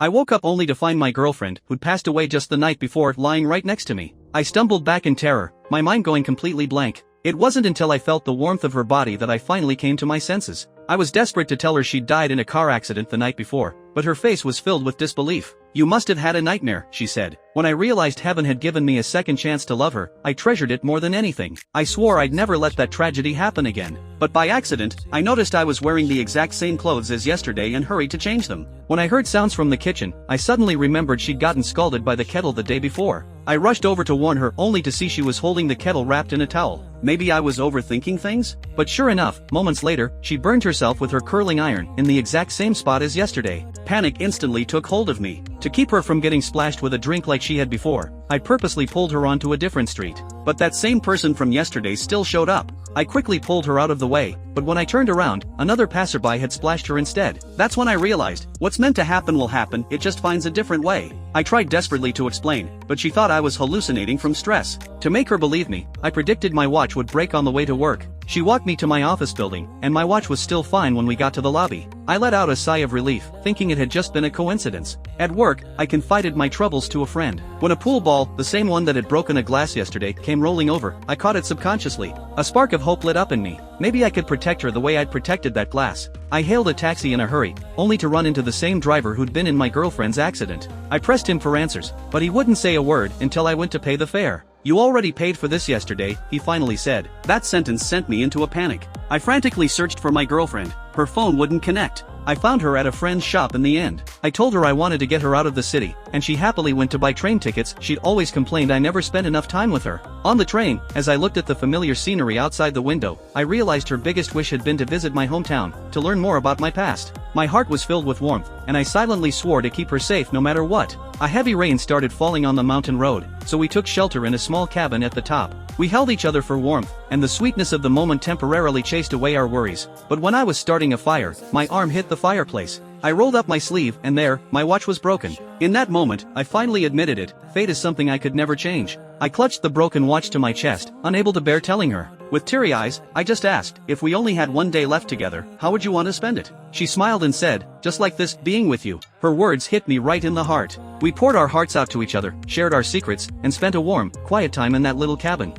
I woke up only to find my girlfriend, who'd passed away just the night before, lying right next to me. I stumbled back in terror, my mind going completely blank. It wasn't until I felt the warmth of her body that I finally came to my senses. I was desperate to tell her she'd died in a car accident the night before, but her face was filled with disbelief. "You must have had a nightmare," she said. When I realized heaven had given me a second chance to love her, I treasured it more than anything. I swore I'd never let that tragedy happen again. But by accident, I noticed I was wearing the exact same clothes as yesterday and hurried to change them. When I heard sounds from the kitchen, I suddenly remembered she'd gotten scalded by the kettle the day before. I rushed over to warn her, only to see she was holding the kettle wrapped in a towel. Maybe I was overthinking things? But sure enough, moments later, she burned herself with her curling iron in the exact same spot as yesterday. Panic instantly took hold of me. To keep her from getting splashed with a drink like she had before, I purposely pulled her onto a different street. But that same person from yesterday still showed up. I quickly pulled her out of the way, but when I turned around, another passerby had splashed her instead. That's when I realized, what's meant to happen will happen, it just finds a different way. I tried desperately to explain, but she thought I was hallucinating from stress. To make her believe me, I predicted my watch would break on the way to work. She walked me to my office building, and my watch was still fine when we got to the lobby. I let out a sigh of relief, thinking it had just been a coincidence. At work, I confided my troubles to a friend. When a pool ball, the same one that had broken a glass yesterday, came rolling over, I caught it subconsciously. A spark of hope lit up in me. Maybe I could protect her the way I'd protected that glass. I hailed a taxi in a hurry, only to run into the same driver who'd been in my girlfriend's accident. I pressed him for answers, but he wouldn't say a word until I went to pay the fare. "You already paid for this yesterday," he finally said. That sentence sent me into a panic. I frantically searched for my girlfriend. Her phone wouldn't connect. I found her at a friend's shop in the end. I told her I wanted to get her out of the city, and she happily went to buy train tickets. She'd always complained I never spent enough time with her. On the train, as I looked at the familiar scenery outside the window, I realized her biggest wish had been to visit my hometown, to learn more about my past. My heart was filled with warmth, and I silently swore to keep her safe no matter what. A heavy rain started falling on the mountain road, so we took shelter in a small cabin at the top. We held each other for warmth, and the sweetness of the moment temporarily chased away our worries. But when I was starting a fire, my arm hit the fireplace. I rolled up my sleeve, and there, my watch was broken. In that moment, I finally admitted it. Fate is something I could never change. I clutched the broken watch to my chest, unable to bear telling her. With teary eyes, I just asked, "If we only had one day left together, how would you want to spend it?" She smiled and said, "Just like this, being with you." Her words hit me right in the heart. We poured our hearts out to each other, shared our secrets, and spent a warm, quiet time in that little cabin.